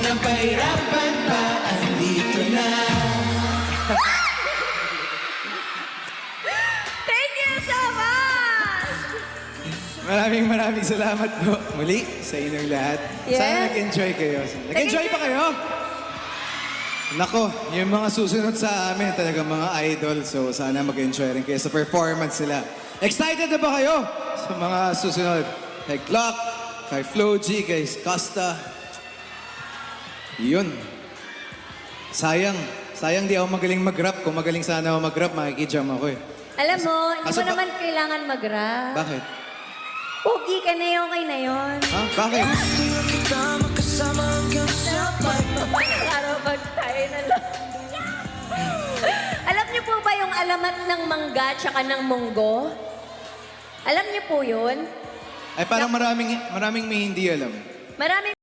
ng pahirapan pa, andito na. Thank you so much! Maraming salamat po muli sa inyong lahat. Yes. Sana nag-enjoy kayo. Nag-enjoy pa kayo? Nako, yung mga susunod sa amin talagang mga idol. So sana mag-enjoy rin kayo sa performance nila. Excited na ba kayo sa mga susunod? Kay Clock, kay Flo G, kay Costa. Yun. Sayang di ako magaling mag-rap. Kung magaling sana ako mag-rap, makikijam ako eh. Alam mo, hindi Kaso mo naman kailangan mag-rap. Bakit? Pogi ka na yun, okay na yun. Ha? Bakit? Araw tayo na lang. Alam niyo po ba yung alamat ng mangga tsaka ng munggo? Alam niyo po yun? Ay parang maraming may hindi alam. Marami